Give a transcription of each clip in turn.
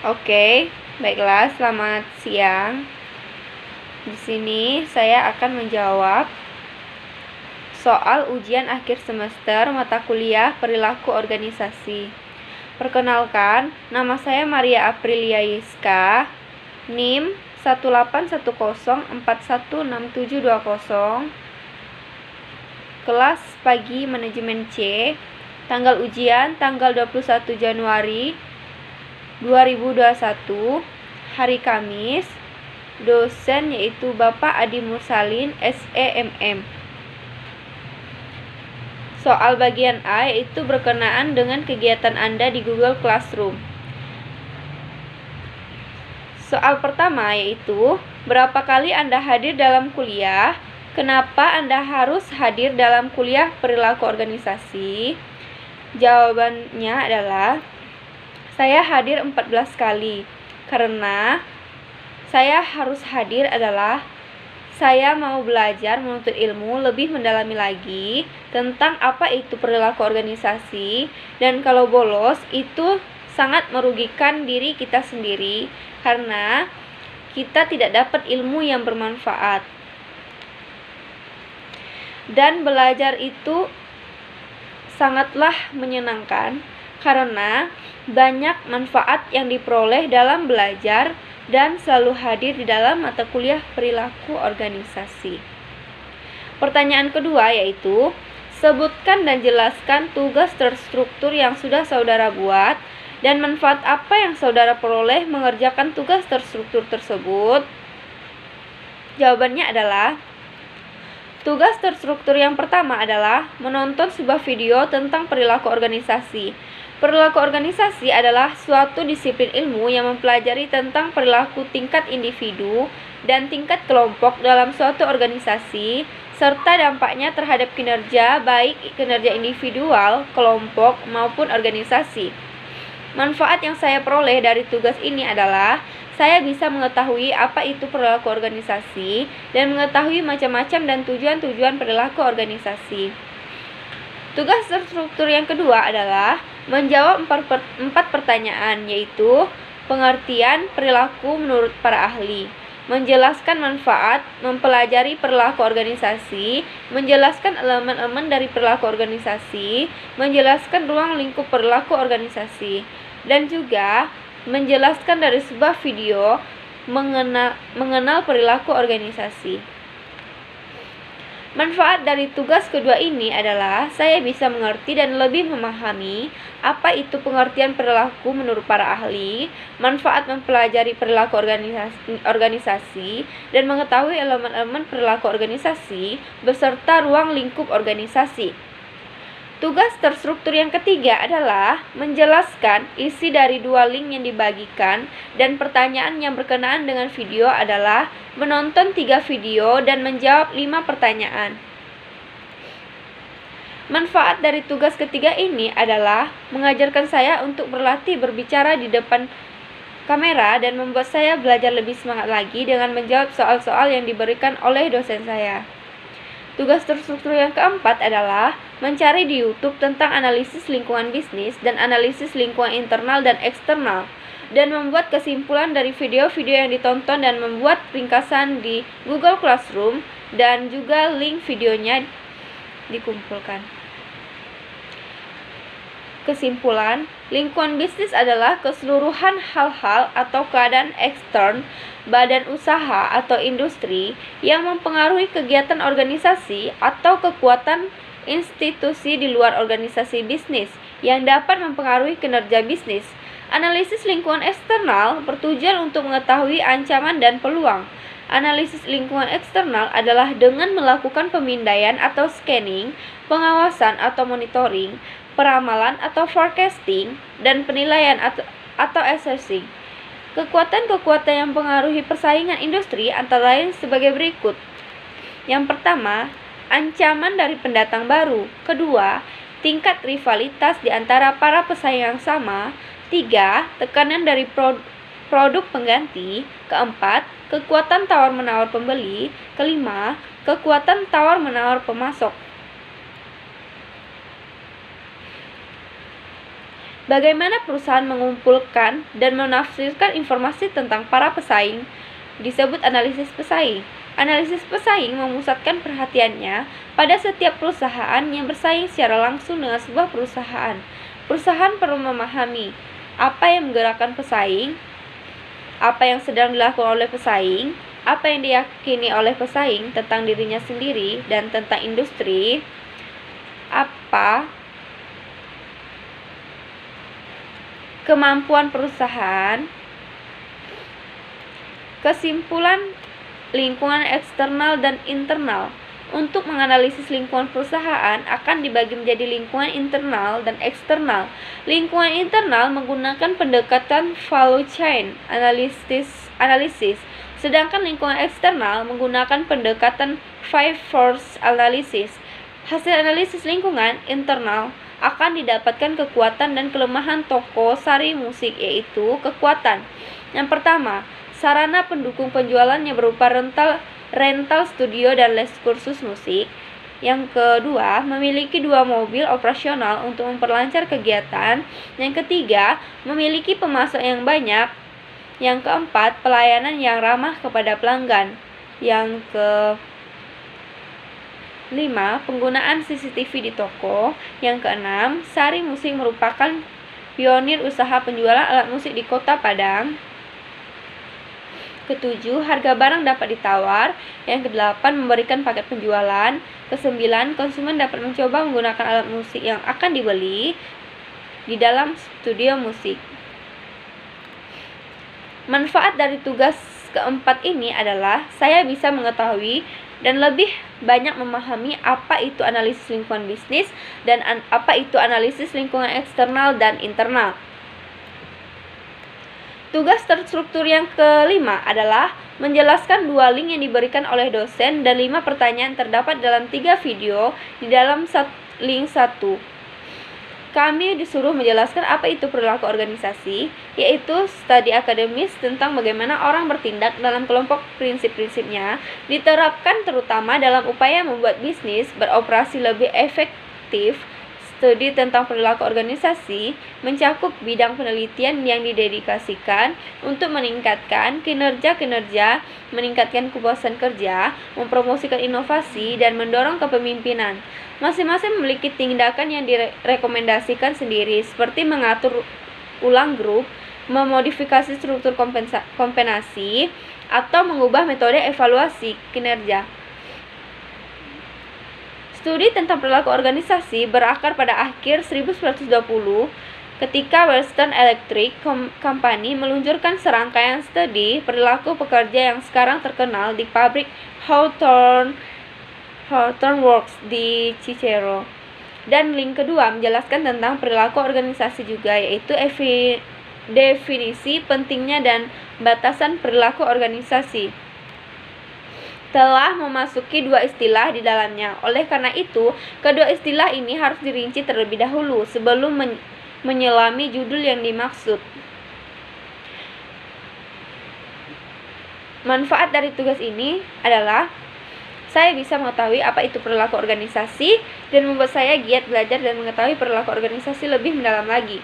Oke, baiklah, selamat siang. Di sini saya akan menjawab soal ujian akhir semester mata kuliah perilaku organisasi. Perkenalkan, nama saya Maria Aprilia Yiska, NIM 18104167020, kelas pagi manajemen C, tanggal ujian tanggal 21 Januari 2021, hari Kamis, dosen yaitu Bapak Adi Mursalin, SEMM. Soal bagian A yaitu berkenaan dengan kegiatan Anda di Google Classroom. Soal pertama yaitu, berapa kali Anda hadir dalam kuliah? Kenapa Anda harus hadir dalam kuliah perilaku organisasi? Jawabannya adalah, saya hadir 14 kali. Karena saya harus hadir adalah saya mau belajar menuntut ilmu lebih mendalami lagi tentang apa itu perilaku organisasi, dan kalau bolos itu sangat merugikan diri kita sendiri karena kita tidak dapat ilmu yang bermanfaat. Dan belajar itu sangatlah menyenangkan karena banyak manfaat yang diperoleh dalam belajar dan selalu hadir di dalam mata kuliah perilaku organisasi. Pertanyaan kedua yaitu, sebutkan dan jelaskan tugas terstruktur yang sudah saudara buat dan manfaat apa yang saudara peroleh mengerjakan tugas terstruktur tersebut. Jawabannya adalah, tugas terstruktur yang pertama adalah menonton sebuah video tentang perilaku organisasi. Perilaku organisasi adalah suatu disiplin ilmu yang mempelajari tentang perilaku tingkat individu dan tingkat kelompok dalam suatu organisasi, serta dampaknya terhadap kinerja, baik kinerja individual, kelompok, maupun organisasi. Manfaat yang saya peroleh dari tugas ini adalah, saya bisa mengetahui apa itu perilaku organisasi dan mengetahui macam-macam dan tujuan-tujuan perilaku organisasi. Tugas terstruktur yang kedua adalah menjawab 4 pertanyaan, yaitu pengertian perilaku menurut para ahli, menjelaskan manfaat mempelajari perilaku organisasi, menjelaskan elemen-elemen dari perilaku organisasi, menjelaskan ruang lingkup perilaku organisasi, dan juga menjelaskan dari sebuah video mengenal perilaku organisasi. Manfaat dari tugas kedua ini adalah saya bisa mengerti dan lebih memahami apa itu pengertian perilaku menurut para ahli, manfaat mempelajari perilaku organisasi, dan mengetahui elemen-elemen perilaku organisasi beserta ruang lingkup organisasi. Tugas terstruktur yang ketiga adalah menjelaskan isi dari 2 link yang dibagikan, dan pertanyaan yang berkenaan dengan video adalah menonton 3 video dan menjawab 5 pertanyaan. Manfaat dari tugas ketiga ini adalah mengajarkan saya untuk berlatih berbicara di depan kamera dan membuat saya belajar lebih semangat lagi dengan menjawab soal-soal yang diberikan oleh dosen saya. Tugas terstruktur yang keempat adalah mencari di YouTube tentang analisis lingkungan bisnis dan analisis lingkungan internal dan eksternal, dan membuat kesimpulan dari video-video yang ditonton dan membuat ringkasan di Google Classroom, dan juga link videonya dikumpulkan. Kesimpulan, lingkungan bisnis adalah keseluruhan hal-hal atau keadaan ekstern badan usaha atau industri yang mempengaruhi kegiatan organisasi atau kekuatan institusi di luar organisasi bisnis yang dapat mempengaruhi kinerja bisnis. Analisis lingkungan eksternal bertujuan untuk mengetahui ancaman dan peluang. Analisis lingkungan eksternal adalah dengan melakukan pemindaian atau scanning, pengawasan atau monitoring, peramalan atau forecasting, dan penilaian atau assessing. Kekuatan-kekuatan yang mempengaruhi persaingan industri antara lain sebagai berikut. Yang pertama, ancaman dari pendatang baru. Kedua, tingkat rivalitas di antara para pesaing yang sama. 3, tekanan dari produk pengganti. Keempat, kekuatan tawar-menawar pembeli. Kelima, kekuatan tawar-menawar pemasok. Bagaimana perusahaan mengumpulkan dan menafsirkan informasi tentang para pesaing disebut analisis pesaing. Analisis pesaing memusatkan perhatiannya pada setiap perusahaan yang bersaing secara langsung dengan sebuah perusahaan. Perusahaan perlu memahami apa yang menggerakkan pesaing, apa yang sedang dilakukan oleh pesaing, apa yang diyakini oleh pesaing tentang dirinya sendiri dan tentang industri, apa kemampuan perusahaan. Kesimpulan lingkungan eksternal dan internal. Untuk menganalisis lingkungan perusahaan akan dibagi menjadi lingkungan internal dan eksternal. Lingkungan internal menggunakan pendekatan value chain analisis, sedangkan lingkungan eksternal menggunakan pendekatan five force analysis. Hasil analisis lingkungan internal akan didapatkan kekuatan dan kelemahan toko sari musik, yaitu kekuatan. Yang pertama, sarana pendukung penjualannya berupa rental studio dan les kursus musik. Yang kedua, memiliki 2 mobil operasional untuk memperlancar kegiatan. Yang ketiga, memiliki pemasok yang banyak. Yang keempat, pelayanan yang ramah kepada pelanggan. Yang kelima, penggunaan CCTV di toko. Yang keenam, Sari Musik merupakan pionir usaha penjualan alat musik di Kota Padang. Ketujuh, harga barang dapat ditawar. Yang kedelapan, memberikan paket penjualan. Kesembilan, konsumen dapat mencoba menggunakan alat musik yang akan dibeli di dalam studio musik. Manfaat dari tugas keempat ini adalah saya bisa mengetahui dan lebih banyak memahami apa itu analisis lingkungan bisnis dan apa itu analisis lingkungan eksternal dan internal. Tugas terstruktur yang kelima adalah menjelaskan 2 link yang diberikan oleh dosen dan 5 pertanyaan terdapat dalam 3 video di dalam link 1. Kami disuruh menjelaskan apa itu perilaku organisasi, yaitu studi akademis tentang bagaimana orang bertindak dalam kelompok. Prinsip-prinsipnya diterapkan terutama dalam upaya membuat bisnis beroperasi lebih efektif. Studi tentang perilaku organisasi mencakup bidang penelitian yang didedikasikan untuk meningkatkan kinerja, meningkatkan kepuasan kerja, mempromosikan inovasi, dan mendorong kepemimpinan. Masing-masing memiliki tindakan yang direkomendasikan sendiri, seperti mengatur ulang grup, memodifikasi struktur kompensasi, atau mengubah metode evaluasi kinerja. Studi tentang perilaku organisasi berakar pada akhir 1920 ketika Western Electric Company meluncurkan serangkaian studi perilaku pekerja yang sekarang terkenal di pabrik Hawthorne Works di Cicero. Dan link kedua menjelaskan tentang perilaku organisasi juga, yaitu definisi pentingnya dan batasan perilaku organisasi. Telah memasuki 2 istilah di dalamnya. Oleh karena itu, kedua istilah ini harus dirinci terlebih dahulu sebelum menyelami judul yang dimaksud. Manfaat dari tugas ini adalah saya bisa mengetahui apa itu perilaku organisasi dan membuat saya giat belajar dan mengetahui perilaku organisasi lebih mendalam lagi.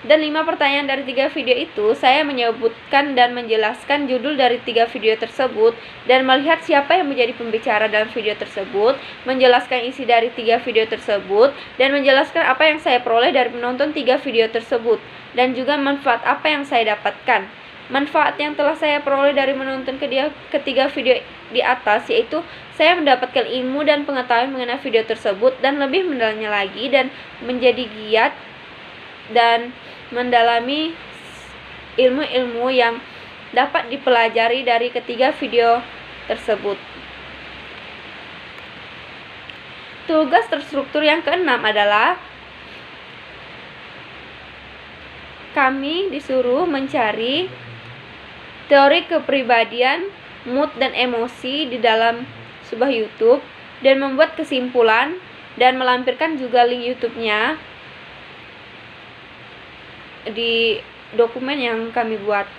Dan 5 pertanyaan dari 3 video itu, saya menyebutkan dan menjelaskan judul dari 3 video tersebut dan melihat siapa yang menjadi pembicara dalam video tersebut, menjelaskan isi dari 3 video tersebut, dan menjelaskan apa yang saya peroleh dari menonton 3 video tersebut, dan juga manfaat apa yang saya dapatkan. Manfaat yang telah saya peroleh dari menonton ketiga video di atas, yaitu saya mendapatkan ilmu dan pengetahuan mengenai video tersebut dan lebih mendalamnya lagi, dan menjadi giat dan mendalami ilmu-ilmu yang dapat dipelajari dari ketiga video tersebut. Tugas terstruktur yang keenam adalah kami disuruh mencari teori kepribadian, mood, dan emosi di dalam sebuah YouTube dan membuat kesimpulan dan melampirkan juga link YouTube-nya di dokumen yang kami buat.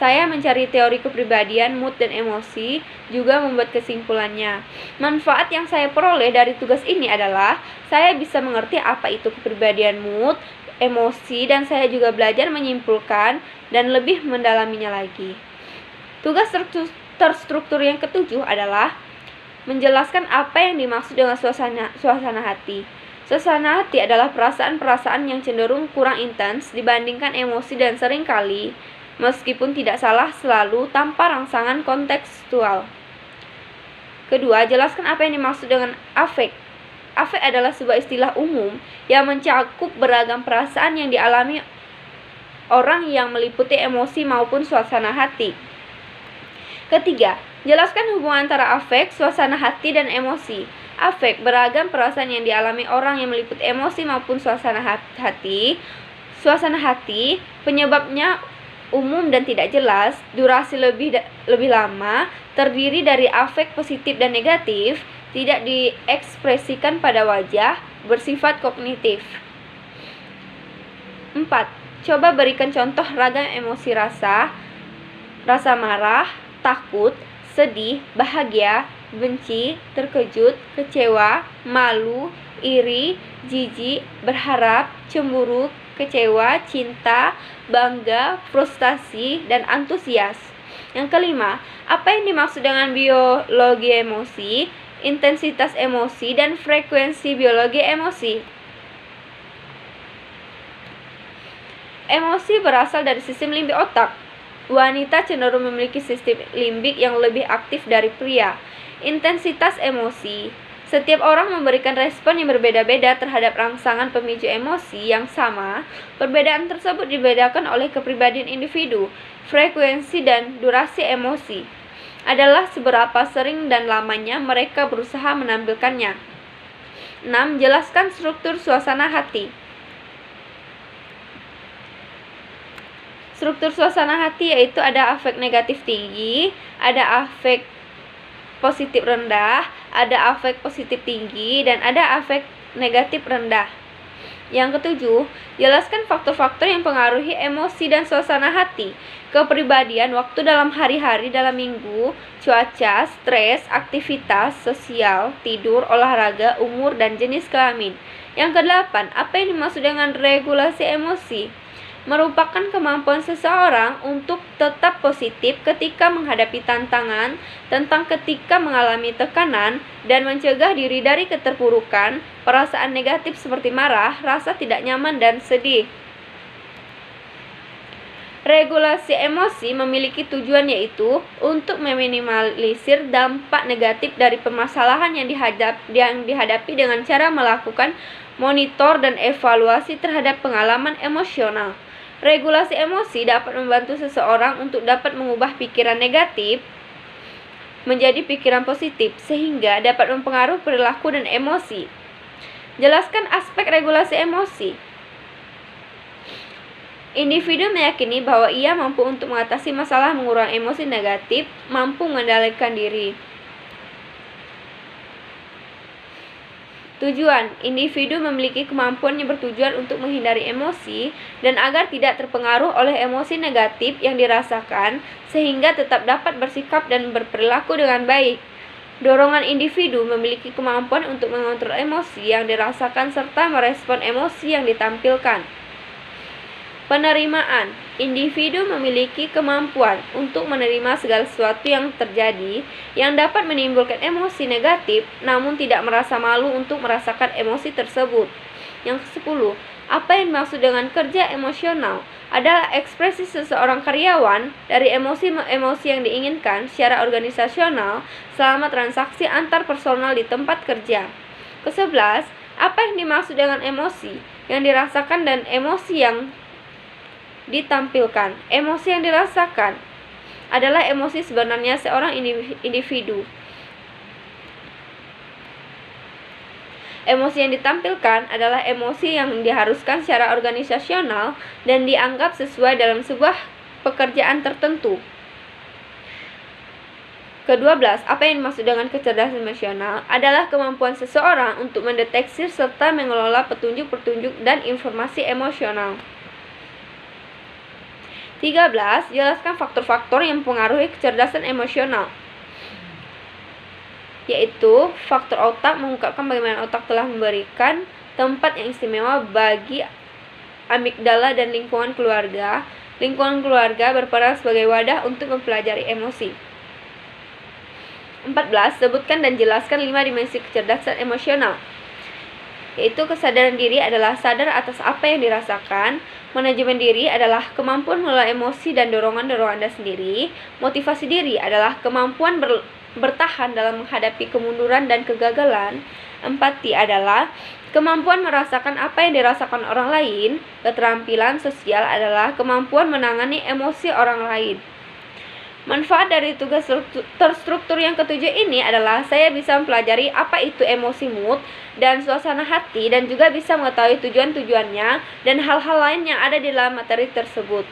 Saya mencari teori kepribadian, mood, dan emosi, juga membuat kesimpulannya. Manfaat yang saya peroleh dari tugas ini adalah saya bisa mengerti apa itu kepribadian, mood, emosi, dan saya juga belajar menyimpulkan dan lebih mendalaminya lagi. Tugas terstruktur yang ketujuh adalah menjelaskan apa yang dimaksud dengan suasana hati. Suasana hati adalah perasaan-perasaan yang cenderung kurang intens dibandingkan emosi dan seringkali, meskipun tidak salah, selalu tanpa rangsangan kontekstual. Kedua, jelaskan apa yang dimaksud dengan afek. Afek adalah sebuah istilah umum yang mencakup beragam perasaan yang dialami orang yang meliputi emosi maupun suasana hati. Ketiga, jelaskan hubungan antara afek, suasana hati, dan emosi. Afek beragam perasaan yang dialami orang yang meliputi emosi maupun suasana hati. Suasana hati penyebabnya umum dan tidak jelas, durasi lebih lama, terdiri dari afek positif dan negatif, tidak diekspresikan pada wajah, bersifat kognitif. 4. Coba berikan contoh ragam emosi rasa marah, takut, sedih, bahagia, benci, terkejut, kecewa, malu, iri, jijik, berharap, cemburu, kecewa, cinta, bangga, frustasi, dan antusias. Yang kelima, apa yang dimaksud dengan biologi emosi, intensitas emosi, dan frekuensi biologi emosi? Emosi berasal dari sistem limbik otak. Wanita cenderung memiliki sistem limbik yang lebih aktif dari pria. Intensitas emosi. Setiap orang memberikan respon yang berbeda-beda terhadap rangsangan pemicu emosi yang sama. Perbedaan tersebut dibedakan oleh kepribadian individu. Frekuensi dan durasi emosi adalah seberapa sering dan lamanya mereka berusaha menampilkannya. 6. Jelaskan struktur suasana hati. Struktur suasana hati yaitu ada afek negatif tinggi, ada afek positif rendah, ada afek positif tinggi, dan ada afek negatif rendah. Yang ketujuh, jelaskan faktor-faktor yang mempengaruhi emosi dan suasana hati, kepribadian, waktu dalam hari-hari, dalam minggu, cuaca, stres, aktivitas sosial, tidur, olahraga, umur, dan jenis kelamin. Yang kedelapan, apa yang dimaksud dengan regulasi emosi? Merupakan kemampuan seseorang untuk tetap positif ketika menghadapi tantangan, tentang ketika mengalami tekanan, dan mencegah diri dari keterpurukan, perasaan negatif seperti marah, rasa tidak nyaman, dan sedih. Regulasi emosi memiliki tujuan yaitu untuk meminimalisir dampak negatif dari permasalahan yang dihadapi dengan cara melakukan monitor dan evaluasi terhadap pengalaman emosional. Regulasi emosi dapat membantu seseorang untuk dapat mengubah pikiran negatif menjadi pikiran positif, sehingga dapat mempengaruhi perilaku dan emosi. Jelaskan aspek regulasi emosi. Individu meyakini bahwa ia mampu untuk mengatasi masalah, mengurangi emosi negatif, mampu mengendalikan diri. Tujuan, individu memiliki kemampuan yang bertujuan untuk menghindari emosi dan agar tidak terpengaruh oleh emosi negatif yang dirasakan, sehingga tetap dapat bersikap dan berperilaku dengan baik. Dorongan individu memiliki kemampuan untuk mengontrol emosi yang dirasakan serta merespon emosi yang ditampilkan. Penerimaan, individu memiliki kemampuan untuk menerima segala sesuatu yang terjadi yang dapat menimbulkan emosi negatif, namun tidak merasa malu untuk merasakan emosi tersebut. Yang ke-10, apa yang dimaksud dengan kerja emosional? Adalah ekspresi seseorang karyawan dari emosi-emosi yang diinginkan secara organisasional selama transaksi antar personal di tempat kerja. Ke-11, apa yang dimaksud dengan emosi yang dirasakan dan emosi yang ditampilkan? Emosi yang dirasakan adalah emosi sebenarnya seorang individu. Emosi yang ditampilkan adalah emosi yang diharuskan secara organisasional dan dianggap sesuai dalam sebuah pekerjaan tertentu. Ke-12, apa yang dimaksud dengan kecerdasan emosional? Adalah kemampuan seseorang untuk mendeteksi serta mengelola petunjuk-petunjuk dan informasi emosional. 13. Jelaskan faktor-faktor yang mempengaruhi kecerdasan emosional, yaitu faktor otak, mengungkapkan bagaimana otak telah memberikan tempat yang istimewa bagi amigdala dan lingkungan keluarga. Lingkungan keluarga berperan sebagai wadah untuk mempelajari emosi. 14. Sebutkan dan jelaskan 5 dimensi kecerdasan emosional, yaitu kesadaran diri adalah sadar atas apa yang dirasakan, manajemen diri adalah kemampuan mengelola emosi dan dorongan-dorongan Anda sendiri, motivasi diri adalah kemampuan bertahan dalam menghadapi kemunduran dan kegagalan, empati adalah kemampuan merasakan apa yang dirasakan orang lain, keterampilan sosial adalah kemampuan menangani emosi orang lain. Manfaat dari tugas terstruktur yang ketujuh ini adalah saya bisa mempelajari apa itu emosi, mood, dan suasana hati, dan juga bisa mengetahui tujuan-tujuannya dan hal-hal lain yang ada di dalam materi tersebut.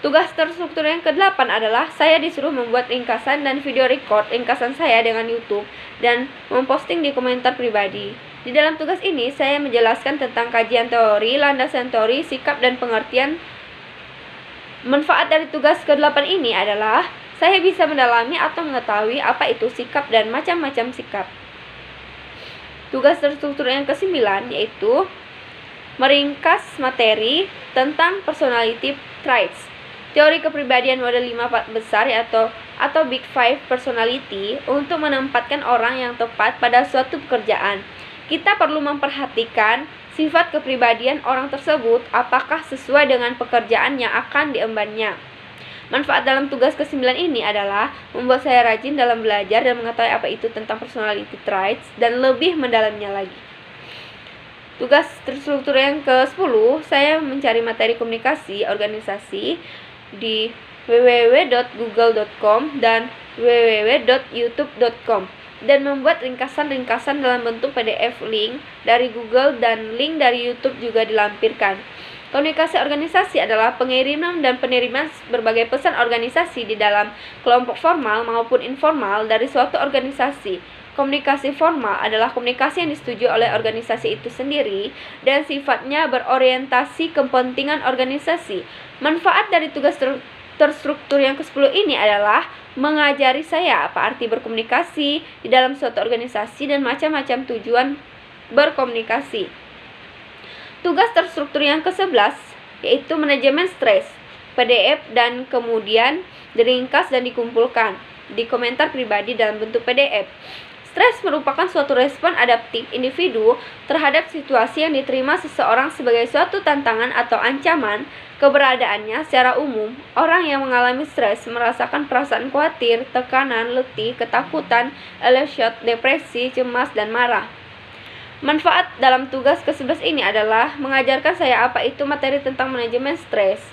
Tugas terstruktur yang ke-8 adalah saya disuruh membuat ringkasan dan video record ringkasan saya dengan YouTube dan memposting di komentar pribadi. Di dalam tugas ini, saya menjelaskan tentang kajian teori, landasan teori, sikap, dan pengertian. Manfaat dari tugas ke-8 ini adalah saya bisa mendalami atau mengetahui apa itu sikap dan macam-macam sikap. Tugas terstruktur yang ke-9 yaitu meringkas materi tentang personality traits. Teori kepribadian model 5 besar atau Big Five personality untuk menempatkan orang yang tepat pada suatu pekerjaan. Kita perlu memperhatikan sifat kepribadian orang tersebut apakah sesuai dengan pekerjaan yang akan diembannya. Manfaat dalam tugas ke-9 ini adalah membuat saya rajin dalam belajar dan mengetahui apa itu tentang personality traits dan lebih mendalamnya lagi. Tugas terstruktur yang ke-10, saya mencari materi komunikasi organisasi di www.google.com dan www.youtube.com dan membuat ringkasan-ringkasan dalam bentuk PDF link dari Google dan link dari YouTube juga dilampirkan. Komunikasi organisasi adalah pengiriman dan penerimaan berbagai pesan organisasi di dalam kelompok formal maupun informal dari suatu organisasi. Komunikasi formal adalah komunikasi yang disetujui oleh organisasi itu sendiri dan sifatnya berorientasi kepentingan organisasi. Manfaat dari tugas terstruktur yang ke-10 ini adalah mengajari saya apa arti berkomunikasi di dalam suatu organisasi dan macam-macam tujuan berkomunikasi. Tugas terstruktur yang ke-11 yaitu manajemen stres, PDF, dan kemudian diringkas dan dikumpulkan di komentar pribadi dalam bentuk PDF. Stres merupakan suatu respon adaptif individu terhadap situasi yang diterima seseorang sebagai suatu tantangan atau ancaman. Keberadaannya secara umum, orang yang mengalami stres merasakan perasaan khawatir, tekanan, letih, ketakutan, shock, depresi, cemas, dan marah. Manfaat dalam tugas ke-11 ini adalah mengajarkan saya apa itu materi tentang manajemen stres.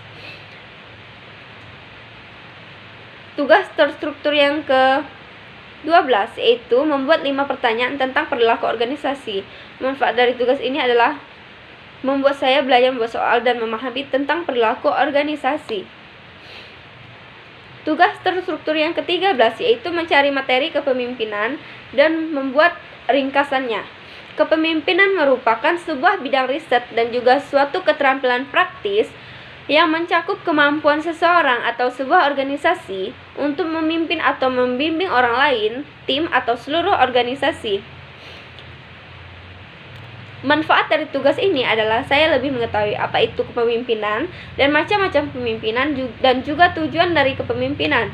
Tugas terstruktur yang ke-12 yaitu membuat 5 pertanyaan tentang perilaku organisasi. Manfaat dari tugas ini adalah membuat saya belajar membuat soal dan memahami tentang perilaku organisasi. Tugas terstruktur yang ke-13 yaitu mencari materi kepemimpinan dan membuat ringkasannya. Kepemimpinan merupakan sebuah bidang riset dan juga suatu keterampilan praktis yang mencakup kemampuan seseorang atau sebuah organisasi untuk memimpin atau membimbing orang lain, tim, atau seluruh organisasi. Manfaat dari tugas ini adalah saya lebih mengetahui apa itu kepemimpinan dan macam-macam kepemimpinan dan juga tujuan dari kepemimpinan.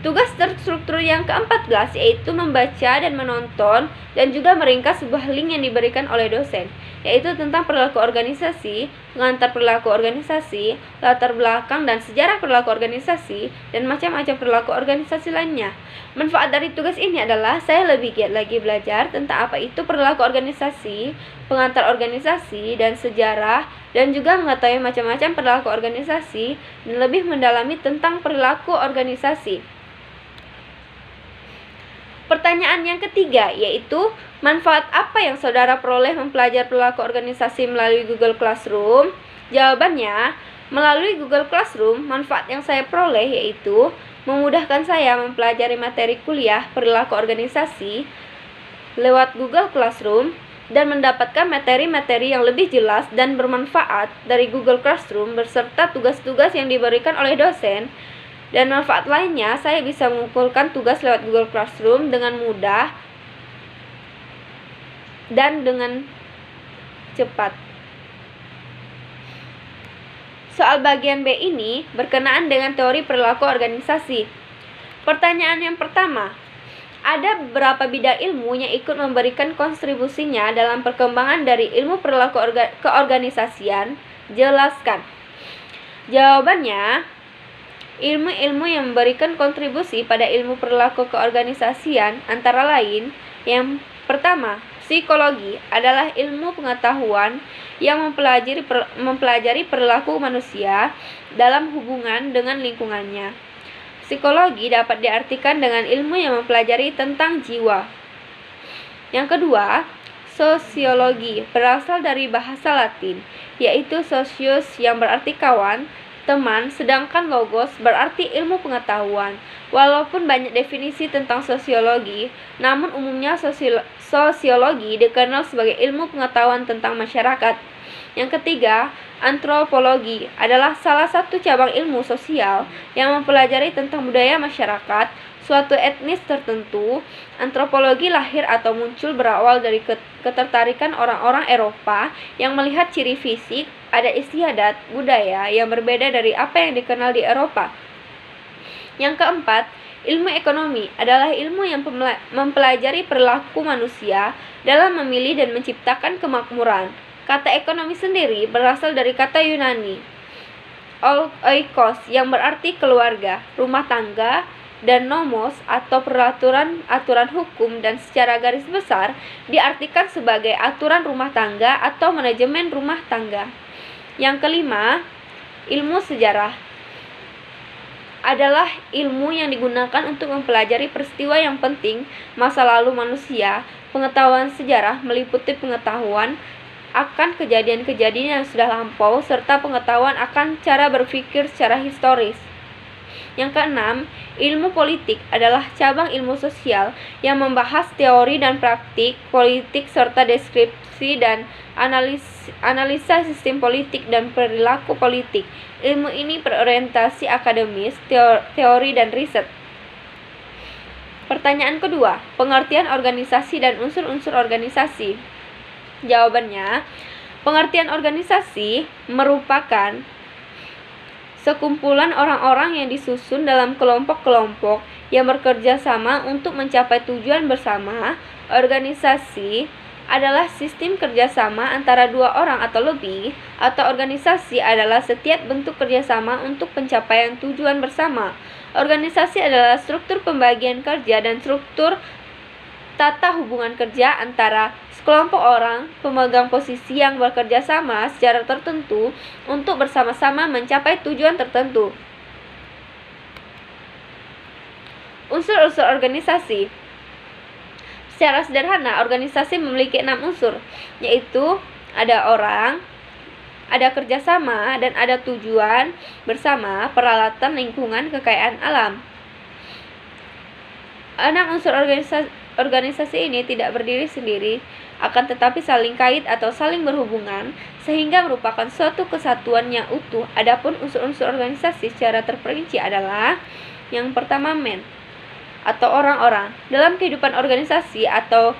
Tugas terstruktur yang ke-14 yaitu membaca dan menonton dan juga meringkas sebuah link yang diberikan oleh dosen, yaitu tentang perilaku organisasi, pengantar perilaku organisasi, latar belakang dan sejarah perilaku organisasi, dan macam-macam perilaku organisasi lainnya. Manfaat dari tugas ini adalah saya lebih giat lagi belajar tentang apa itu perilaku organisasi, pengantar organisasi, dan sejarah, dan juga mengetahui macam-macam perilaku organisasi dan lebih mendalami tentang perilaku organisasi. Pertanyaan yang ketiga yaitu manfaat apa yang saudara peroleh mempelajari perilaku organisasi melalui Google Classroom? Jawabannya, melalui Google Classroom, manfaat yang saya peroleh yaitu memudahkan saya mempelajari materi kuliah perilaku organisasi lewat Google Classroom, dan mendapatkan materi-materi yang lebih jelas dan bermanfaat dari Google Classroom beserta tugas-tugas yang diberikan oleh dosen dan manfaat lainnya, saya bisa mengumpulkan tugas lewat Google Classroom dengan mudah dan dengan cepat. Soal bagian B ini berkenaan dengan teori perilaku organisasi. Pertanyaan yang pertama, ada beberapa bidang ilmu yang ikut memberikan kontribusinya dalam perkembangan dari ilmu perilaku keorganisasian? Jelaskan. Jawabannya, ilmu-ilmu yang memberikan kontribusi pada ilmu perilaku keorganisasian antara lain, yang pertama, psikologi adalah ilmu pengetahuan yang mempelajari perilaku manusia dalam hubungan dengan lingkungannya. Psikologi dapat diartikan dengan ilmu yang mempelajari tentang jiwa. Yang kedua, sosiologi berasal dari bahasa Latin, yaitu socius yang berarti kawan, teman, sedangkan logos berarti ilmu pengetahuan. Walaupun banyak definisi tentang sosiologi, namun umumnya sosiologi dikenal sebagai ilmu pengetahuan tentang masyarakat. Yang ketiga, antropologi adalah salah satu cabang ilmu sosial yang mempelajari tentang budaya masyarakat suatu etnis tertentu. Antropologi lahir atau muncul berawal dari ketertarikan orang-orang Eropa yang melihat ciri fisik, adat istiadat, budaya yang berbeda dari apa yang dikenal di Eropa. Yang keempat, ilmu ekonomi adalah ilmu yang mempelajari perilaku manusia dalam memilih dan menciptakan kemakmuran. Kata ekonomi sendiri berasal dari kata Yunani oikos yang berarti keluarga, rumah tangga, dan nomos atau aturan hukum, dan secara garis besar diartikan sebagai aturan rumah tangga atau manajemen rumah tangga. Yang kelima, ilmu sejarah adalah ilmu yang digunakan untuk mempelajari peristiwa yang penting masa lalu manusia. Pengetahuan sejarah meliputi pengetahuan akan kejadian-kejadian yang sudah lampau serta pengetahuan akan cara berpikir secara historis. Yang keenam, ilmu politik adalah cabang ilmu sosial yang membahas teori dan praktik politik serta deskripsi dan analisa sistem politik dan perilaku politik. Ilmu ini berorientasi akademis, teori dan riset. Pertanyaan kedua, pengertian organisasi dan unsur-unsur organisasi. Jawabannya, pengertian organisasi merupakan sekumpulan orang-orang yang disusun dalam kelompok-kelompok yang bekerja sama untuk mencapai tujuan bersama. Organisasi adalah sistem kerjasama antara dua orang atau lebih, atau organisasi adalah setiap bentuk kerjasama untuk pencapaian tujuan bersama. Organisasi adalah struktur pembagian kerja dan struktur tata hubungan kerja antara sekelompok orang pemegang posisi yang bekerja sama secara tertentu untuk bersama-sama mencapai tujuan tertentu. Unsur-unsur organisasi. Secara sederhana, organisasi memiliki 6 unsur, yaitu ada orang, ada kerjasama, dan ada tujuan bersama, peralatan, lingkungan, kekayaan alam. 6 unsur organisasi ini tidak berdiri sendiri, akan tetapi saling kait atau saling berhubungan, sehingga merupakan suatu kesatuan yang utuh. Adapun unsur-unsur organisasi secara terperinci adalah yang pertama, atau orang-orang. Dalam kehidupan organisasi atau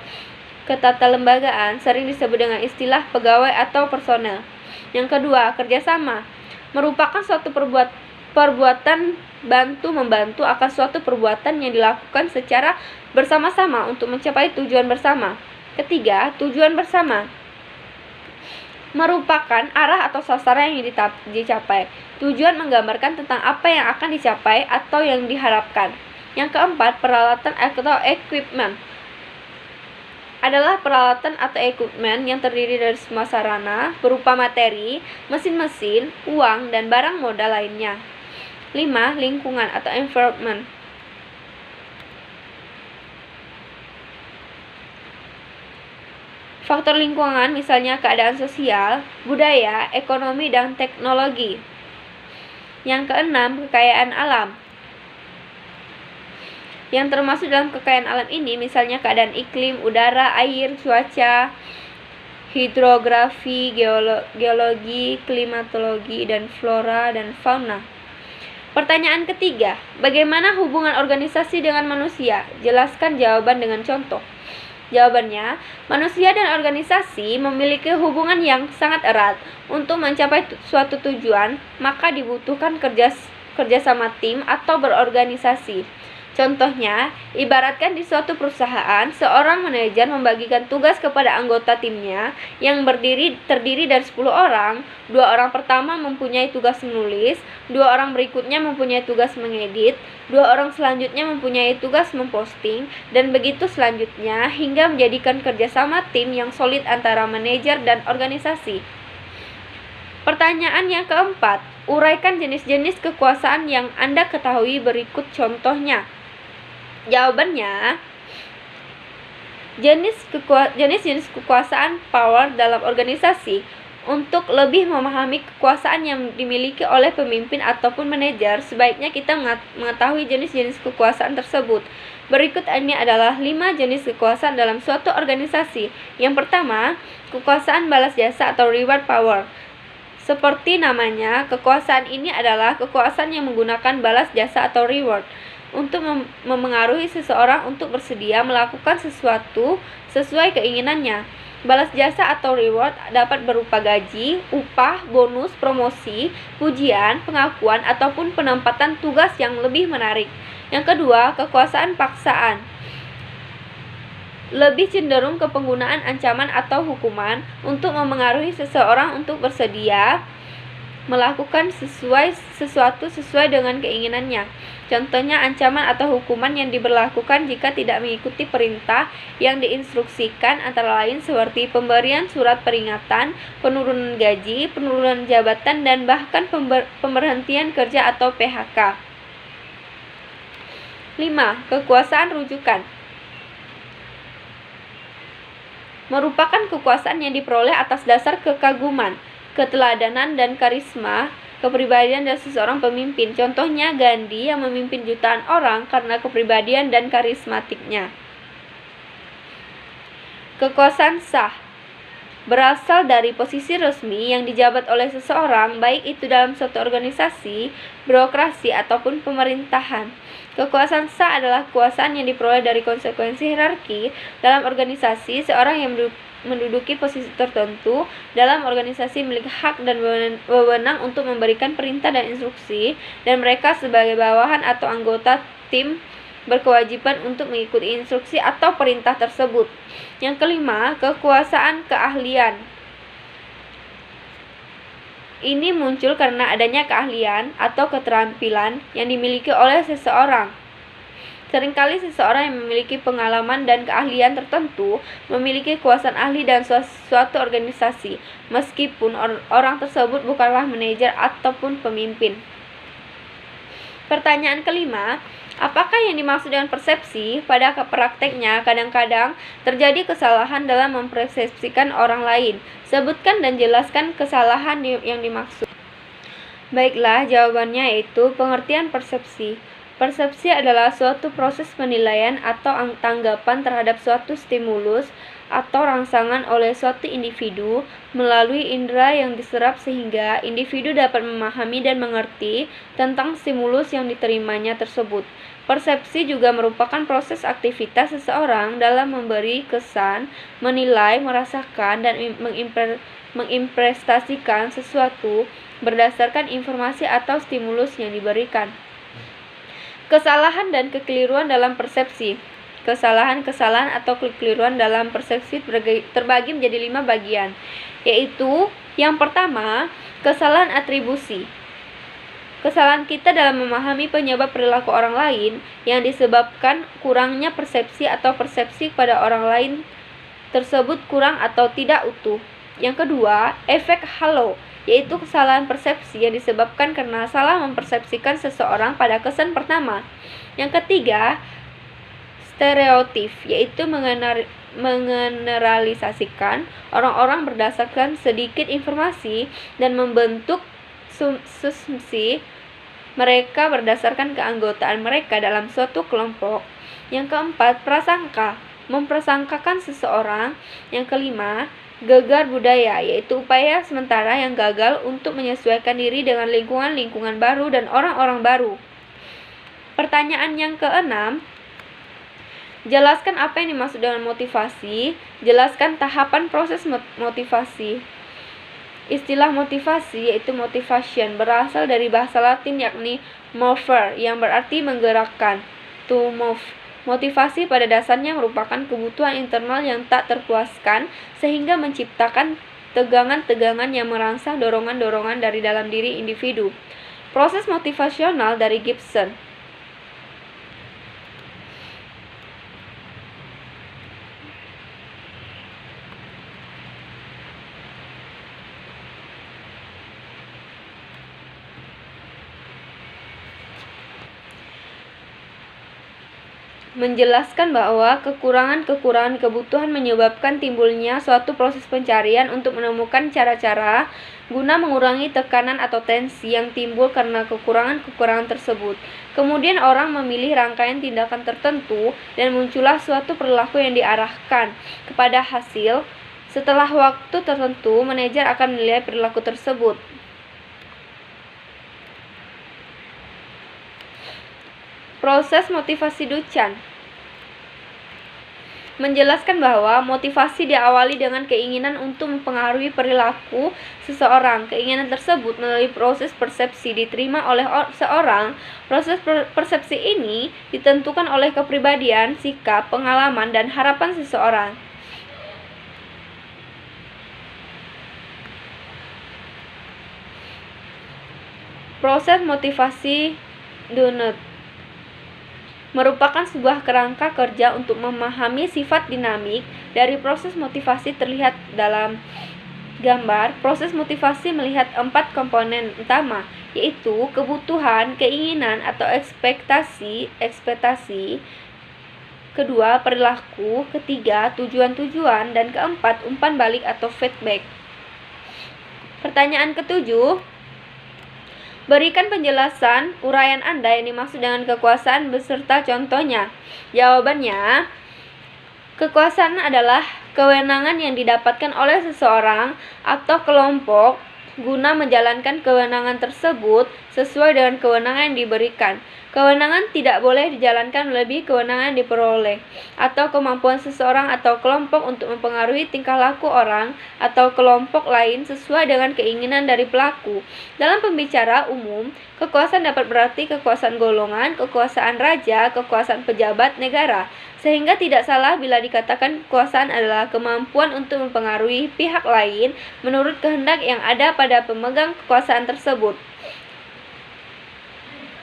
ketatalembagaan sering disebut dengan istilah pegawai atau personel. Yang kedua, kerjasama merupakan suatu perbuatan bantu-membantu akan suatu perbuatan yang dilakukan secara bersama-sama untuk mencapai tujuan bersama. Ketiga, tujuan bersama merupakan arah atau sasaran yang dicapai. Tujuan menggambarkan tentang apa yang akan dicapai atau yang diharapkan. Yang keempat, peralatan atau equipment adalah peralatan atau equipment yang terdiri dari semua sarana berupa materi, mesin-mesin, uang, dan barang modal lainnya. 5. Lingkungan atau environment faktor lingkungan, misalnya keadaan sosial, budaya, ekonomi, dan teknologi. Yang keenam, kekayaan alam. Yang termasuk dalam kekayaan alam ini misalnya keadaan iklim, udara, air, cuaca, hidrografi, geologi, klimatologi, dan flora dan fauna. Pertanyaan ketiga, bagaimana hubungan organisasi dengan manusia? Jelaskan jawaban dengan contoh. Jawabannya, manusia dan organisasi memiliki hubungan yang sangat erat. Untuk mencapai suatu tujuan, maka dibutuhkan kerjasama tim atau berorganisasi. Contohnya, ibaratkan di suatu perusahaan, seorang manajer membagikan tugas kepada anggota timnya yang terdiri dari 10 orang. 2 orang pertama mempunyai tugas menulis, 2 orang berikutnya mempunyai tugas mengedit, 2 orang selanjutnya mempunyai tugas memposting, dan begitu selanjutnya hingga menjadikan kerjasama tim yang solid antara manajer dan organisasi. Pertanyaan yang keempat, uraikan jenis-jenis kekuasaan yang Anda ketahui berikut contohnya. Jawabannya, jenis-jenis kekuasaan power dalam organisasi. Untuk lebih memahami kekuasaan yang dimiliki oleh pemimpin ataupun manajer, sebaiknya kita mengetahui jenis-jenis kekuasaan tersebut. Berikut ini adalah 5 jenis kekuasaan dalam suatu organisasi. Yang pertama, kekuasaan balas jasa atau reward power. Seperti namanya, kekuasaan ini adalah kekuasaan yang menggunakan balas jasa atau reward untuk memengaruhi seseorang untuk bersedia melakukan sesuatu sesuai keinginannya. Balas jasa atau reward dapat berupa gaji, upah, bonus, promosi, pujian, pengakuan, ataupun penempatan tugas yang lebih menarik. Yang kedua, kekuasaan paksaan. Lebih cenderung ke penggunaan ancaman atau hukuman untuk memengaruhi seseorang untuk bersedia melakukan sesuatu sesuai dengan keinginannya. Contohnya ancaman atau hukuman yang diberlakukan jika tidak mengikuti perintah yang diinstruksikan, antara lain seperti pemberian surat peringatan, penurunan gaji, penurunan jabatan, dan bahkan pemberhentian kerja atau PHK. 5. Kekuasaan rujukan merupakan kekuasaan yang diperoleh atas dasar kekaguman, keteladanan, dan karisma kepribadian dari seseorang pemimpin. Contohnya Gandhi yang memimpin jutaan orang karena kepribadian dan karismatiknya. Kekuasaan sah berasal dari posisi resmi yang dijabat oleh seseorang, baik itu dalam suatu organisasi, birokrasi, ataupun pemerintahan. Kekuasaan sah adalah kekuasaan yang diperoleh dari konsekuensi hierarki dalam organisasi. Seorang yang menduduki posisi tertentu dalam organisasi memiliki hak dan wewenang untuk memberikan perintah dan instruksi, dan mereka sebagai bawahan atau anggota tim berkewajiban untuk mengikuti instruksi atau perintah tersebut. Yang kelima, kekuasaan keahlian. Ini muncul karena adanya keahlian atau keterampilan yang dimiliki oleh seseorang. Seringkali seseorang yang memiliki pengalaman dan keahlian tertentu memiliki kekuasaan ahli dalam suatu organisasi, meskipun orang tersebut bukanlah manajer ataupun pemimpin. Pertanyaan kelima, apakah yang dimaksud dengan persepsi? Pada prakteknya, kadang-kadang terjadi kesalahan dalam mempersepsikan orang lain. Sebutkan dan jelaskan kesalahan yang dimaksud. Baiklah, jawabannya yaitu pengertian persepsi. Persepsi adalah suatu proses penilaian atau tanggapan terhadap suatu stimulus atau rangsangan oleh suatu individu melalui indera yang diserap sehingga individu dapat memahami dan mengerti tentang stimulus yang diterimanya tersebut. Persepsi juga merupakan proses aktivitas seseorang dalam memberi kesan, menilai, merasakan, dan mengimprestasikan sesuatu berdasarkan informasi atau stimulus yang diberikan. Kesalahan dan kekeliruan dalam persepsi. Kesalahan-kesalahan atau kekeliruan dalam persepsi terbagi menjadi 5 bagian, yaitu yang pertama, kesalahan atribusi. Kesalahan kita dalam memahami penyebab perilaku orang lain yang disebabkan kurangnya persepsi atau persepsi pada orang lain tersebut kurang atau tidak utuh. Yang kedua, efek halo, yaitu kesalahan persepsi yang disebabkan karena salah mempersepsikan seseorang pada kesan pertama. Yang ketiga, stereotip, yaitu mengeneralisasikan orang-orang berdasarkan sedikit informasi dan membentuk asumsi mereka berdasarkan keanggotaan mereka dalam suatu kelompok. Yang keempat, prasangka, mempersangkakan seseorang. Yang kelima, Gegar budaya, yaitu upaya sementara yang gagal untuk menyesuaikan diri dengan lingkungan baru dan orang-orang baru. Pertanyaan yang keenam, jelaskan apa yang dimaksud dengan motivasi. Jelaskan tahapan proses motivasi. Istilah motivasi, yaitu motivation, berasal dari bahasa Latin yakni mover, yang berarti menggerakkan, to move. Motivasi pada dasarnya merupakan kebutuhan internal yang tak terpuaskan sehingga menciptakan tegangan-tegangan yang merangsang dorongan-dorongan dari dalam diri individu. Proses motivasional dari Gibson. Menjelaskan bahwa kekurangan kebutuhan menyebabkan timbulnya suatu proses pencarian untuk menemukan cara-cara guna mengurangi tekanan atau tensi yang timbul karena kekurangan tersebut. Kemudian orang memilih rangkaian tindakan tertentu dan muncullah suatu perilaku yang diarahkan kepada hasil. Setelah waktu tertentu, manajer akan menilai perilaku tersebut. Proses motivasi Duchan menjelaskan bahwa motivasi diawali dengan keinginan untuk mempengaruhi perilaku seseorang. Keinginan tersebut melalui proses persepsi diterima oleh seorang. Proses persepsi ini ditentukan oleh kepribadian, sikap, pengalaman, dan harapan seseorang. Proses motivasi Dunant merupakan sebuah kerangka kerja untuk memahami sifat dinamik dari proses motivasi terlihat dalam gambar. Proses motivasi melihat 4 komponen utama, yaitu kebutuhan, keinginan atau ekspektasi, kedua perilaku, ketiga tujuan-tujuan, dan keempat umpan balik atau feedback. Pertanyaan ketujuh, berikan penjelasan uraian Anda yang dimaksud dengan kekuasaan beserta contohnya. Jawabannya, kekuasaan adalah kewenangan yang didapatkan oleh seseorang atau kelompok guna menjalankan kewenangan tersebut sesuai dengan kewenangan yang diberikan. Kewenangan tidak boleh dijalankan melebihi kewenangan yang diperoleh, atau kemampuan seseorang atau kelompok untuk mempengaruhi tingkah laku orang atau kelompok lain sesuai dengan keinginan dari pelaku. Dalam pembicara umum, kekuasaan dapat berarti kekuasaan golongan, kekuasaan raja, kekuasaan pejabat negara, sehingga tidak salah bila dikatakan kekuasaan adalah kemampuan untuk mempengaruhi pihak lain menurut kehendak yang ada pada pemegang kekuasaan tersebut.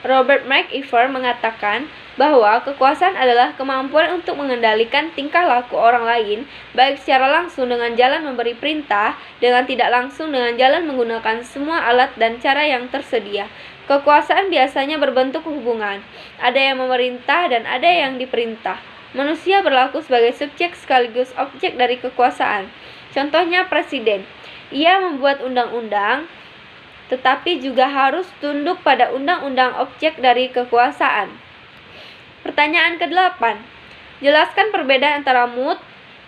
Robert McIver mengatakan bahwa kekuasaan adalah kemampuan untuk mengendalikan tingkah laku orang lain, baik secara langsung dengan jalan memberi perintah, dengan tidak langsung dengan jalan menggunakan semua alat dan cara yang tersedia. Kekuasaan biasanya berbentuk hubungan, ada yang memerintah dan ada yang diperintah. Manusia berlaku sebagai subjek sekaligus objek dari kekuasaan. Contohnya presiden. Ia membuat undang-undang, tetapi juga harus tunduk pada undang-undang objek dari kekuasaan. Pertanyaan ke-8. Jelaskan perbedaan antara mood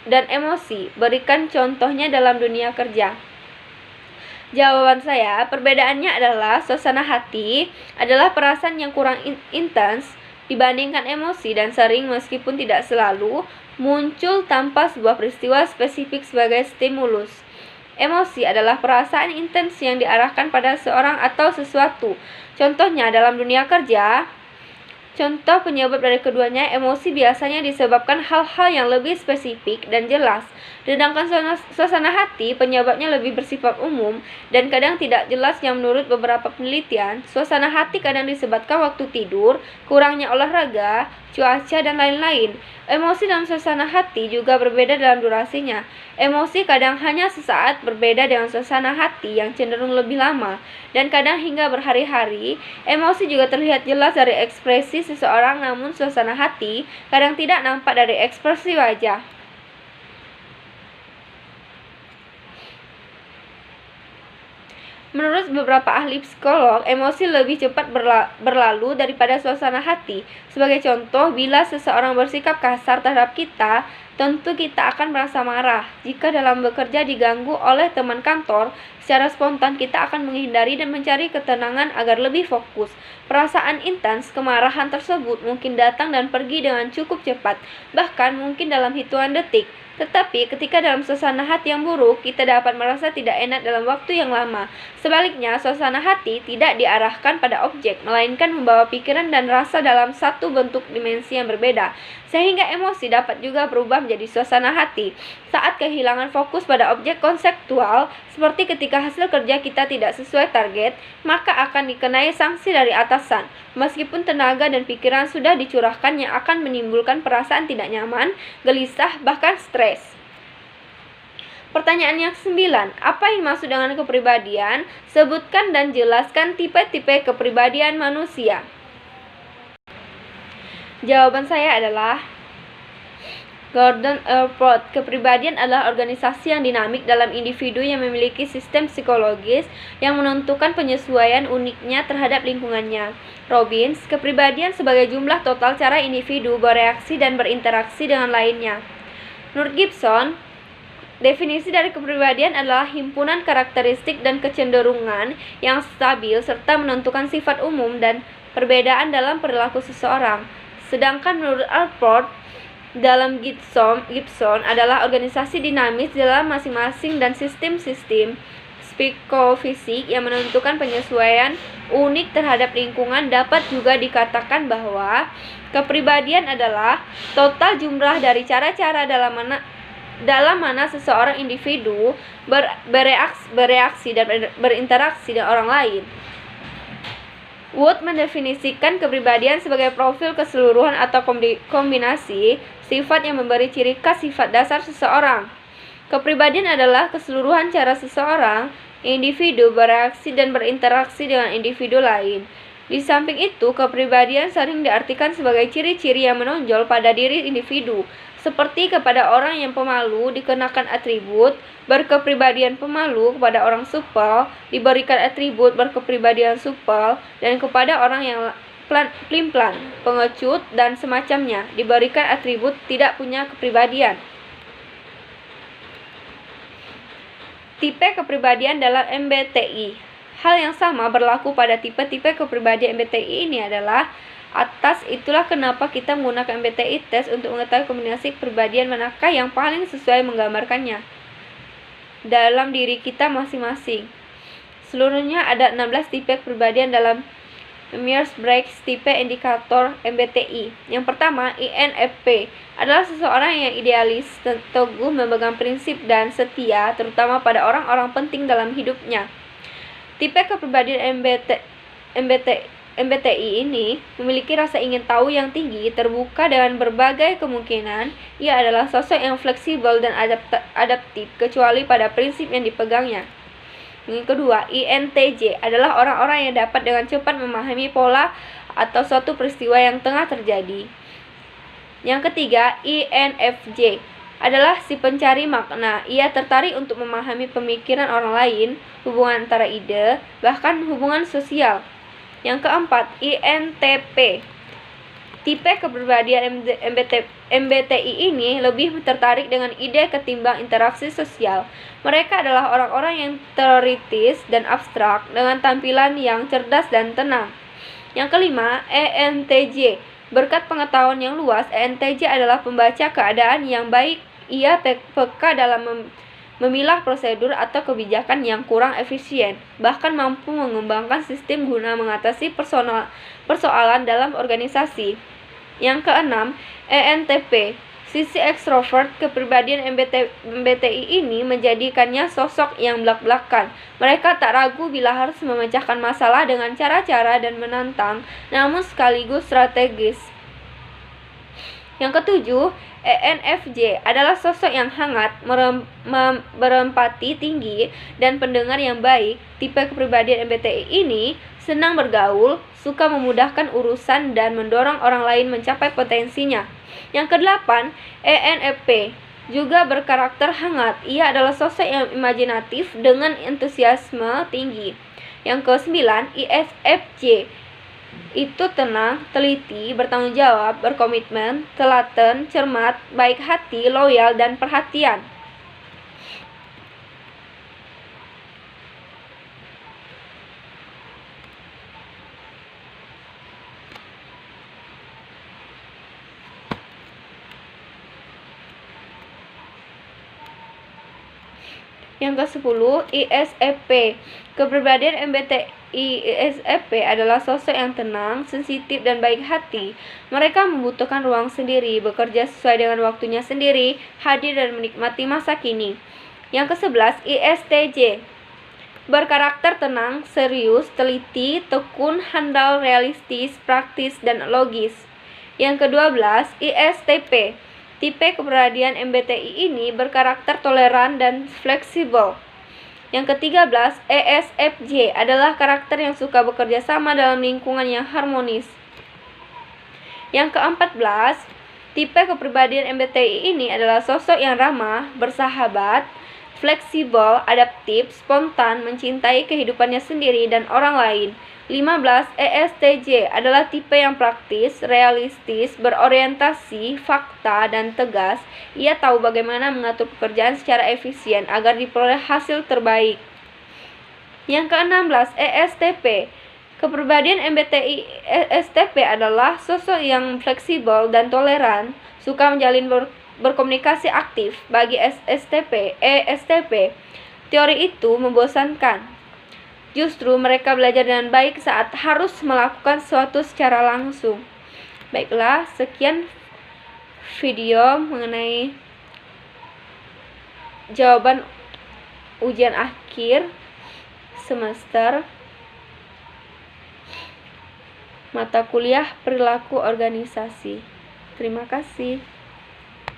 dan emosi. Berikan contohnya dalam dunia kerja. Jawaban saya, perbedaannya adalah suasana hati adalah perasaan yang kurang intens dibandingkan emosi dan sering, meskipun tidak selalu, muncul tanpa sebuah peristiwa spesifik sebagai stimulus. Emosi adalah perasaan intens yang diarahkan pada seorang atau sesuatu. Contohnya dalam dunia kerja, contoh penyebab dari keduanya, emosi biasanya disebabkan hal-hal yang lebih spesifik dan jelas. Sedangkan suasana hati penyebabnya lebih bersifat umum dan kadang tidak jelas yang menurut beberapa penelitian. Suasana hati kadang disebabkan waktu tidur, kurangnya olahraga, cuaca, dan lain-lain. Emosi dalam suasana hati juga berbeda dalam durasinya. Emosi kadang hanya sesaat, berbeda dengan suasana hati yang cenderung lebih lama, dan kadang hingga berhari-hari. Emosi juga terlihat jelas dari ekspresi seseorang, namun suasana hati kadang tidak nampak dari ekspresi wajah. Menurut beberapa ahli psikolog, emosi lebih cepat berlalu daripada suasana hati. Sebagai contoh, bila seseorang bersikap kasar terhadap kita, tentu kita akan merasa marah. Jika dalam bekerja diganggu oleh teman kantor, secara spontan kita akan menghindari dan mencari ketenangan agar lebih fokus. Perasaan intens, kemarahan tersebut mungkin datang dan pergi dengan cukup cepat, bahkan mungkin dalam hitungan detik. Tetapi ketika dalam suasana hati yang buruk, kita dapat merasa tidak enak dalam waktu yang lama. Sebaliknya, suasana hati tidak diarahkan pada objek, melainkan membawa pikiran dan rasa dalam satu bentuk dimensi yang berbeda. Sehingga emosi dapat juga berubah menjadi suasana hati. Saat kehilangan fokus pada objek konseptual, seperti ketika hasil kerja kita tidak sesuai target, maka akan dikenai sanksi dari atasan. Meskipun tenaga dan pikiran sudah dicurahkan yang akan menimbulkan perasaan tidak nyaman, gelisah, bahkan stres. Pertanyaan yang 9. Apa yang dimaksud dengan kepribadian? Sebutkan dan jelaskan tipe-tipe kepribadian manusia. Jawaban saya adalah Gordon Allport. Kepribadian adalah organisasi yang dinamik dalam individu yang memiliki sistem psikologis yang menentukan penyesuaian uniknya terhadap lingkungannya. Robbins, kepribadian sebagai jumlah total cara individu bereaksi dan berinteraksi dengan lainnya. Menurut Gibson, definisi dari kepribadian adalah himpunan karakteristik dan kecenderungan yang stabil serta menentukan sifat umum dan perbedaan dalam perilaku seseorang. Sedangkan menurut Allport, dalam Gibson adalah organisasi dinamis dalam masing-masing dan sistem-sistem psikofisik yang menentukan penyesuaian unik terhadap lingkungan. Dapat juga dikatakan bahwa kepribadian adalah total jumlah dari cara-cara dalam mana seseorang individu bereaksi dan berinteraksi dengan orang lain. Wood mendefinisikan kepribadian sebagai profil keseluruhan atau kombinasi sifat yang memberi ciri khas sifat dasar seseorang. Kepribadian adalah keseluruhan cara seseorang individu bereaksi dan berinteraksi dengan individu lain. Di samping itu, kepribadian sering diartikan sebagai ciri-ciri yang menonjol pada diri individu. Seperti kepada orang yang pemalu dikenakan atribut berkepribadian pemalu, kepada orang supel diberikan atribut berkepribadian supel, dan kepada orang yang pelin-pelan, pengecut, dan semacamnya diberikan atribut tidak punya kepribadian. Tipe kepribadian dalam MBTI. Hal yang sama berlaku pada tipe-tipe kepribadian MBTI ini adalah atas. Itulah kenapa kita menggunakan MBTI test untuk mengetahui kombinasi kepribadian manakah yang paling sesuai menggambarkannya dalam diri kita masing-masing. Seluruhnya ada 16 tipe kepribadian dalam Myers-Briggs tipe indikator MBTI. Yang pertama, INFP adalah seseorang yang idealis, teguh, memegang prinsip dan setia, terutama pada orang-orang penting dalam hidupnya. Tipe kepribadian MBTI ini memiliki rasa ingin tahu yang tinggi, terbuka dengan berbagai kemungkinan. Ia adalah sosok yang fleksibel dan adaptif, kecuali pada prinsip yang dipegangnya. Yang kedua, INTJ adalah orang-orang yang dapat dengan cepat memahami pola atau suatu peristiwa yang tengah terjadi. Yang ketiga, INFJ adalah si pencari makna. Ia tertarik untuk memahami pemikiran orang lain, hubungan antara ide, bahkan hubungan sosial. Yang keempat, INTP. Tipe kepribadian MBTI ini lebih tertarik dengan ide ketimbang interaksi sosial. Mereka adalah orang-orang yang teoritis dan abstrak dengan tampilan yang cerdas dan tenang. Yang kelima, ENTJ. Berkat pengetahuan yang luas, ENTJ adalah pembaca keadaan yang baik. Ia peka dalam memilah prosedur atau kebijakan yang kurang efisien, bahkan mampu mengembangkan sistem guna mengatasi persoalan dalam organisasi. Yang keenam, ENTP. Sisi ekstrovert kepribadian MBTI ini menjadikannya sosok yang belak-belakan. Mereka tak ragu bila harus memecahkan masalah dengan cara-cara dan menantang, namun sekaligus strategis. Yang ketujuh, ENFJ adalah sosok yang hangat, berempati tinggi, dan pendengar yang baik. Tipe kepribadian MBTI ini senang bergaul, suka memudahkan urusan, dan mendorong orang lain mencapai potensinya. Yang kedelapan, ENFP. juga berkarakter hangat. Ia adalah sosok yang imajinatif dengan entusiasme tinggi. Yang ke-9, ISFJ itu tenang, teliti, bertanggung jawab, berkomitmen, telaten, cermat, baik hati, loyal, dan perhatian. Yang ke-10, ISFP. Kepribadian MBTI ISFP adalah sosok yang tenang, sensitif, dan baik hati. Mereka membutuhkan ruang sendiri, bekerja sesuai dengan waktunya sendiri, hadir dan menikmati masa kini. Yang ke-11, ISTJ. Berkarakter tenang, serius, teliti, tekun, handal, realistis, praktis, dan logis. Yang ke-12, ISTP. Tipe kepribadian MBTI ini berkarakter toleran dan fleksibel. Yang ke-13, ESFJ adalah karakter yang suka bekerja sama dalam lingkungan yang harmonis. Yang ke-14, tipe kepribadian MBTI ini adalah sosok yang ramah, bersahabat, fleksibel, adaptif, spontan, mencintai kehidupannya sendiri dan orang lain. 15, ESTJ adalah tipe yang praktis, realistis, berorientasi, fakta, dan tegas. Ia tahu bagaimana mengatur pekerjaan secara efisien agar diperoleh hasil terbaik. Yang ke-16, ESTP. Kepribadian MBTI ESTP adalah sosok yang fleksibel dan toleran, suka menjalin berkomunikasi aktif. Bagi ESTP, teori itu membosankan. Justru mereka belajar dengan baik saat harus melakukan sesuatu secara langsung. Baiklah, sekian video mengenai jawaban ujian akhir semester mata kuliah perilaku organisasi. Terima kasih.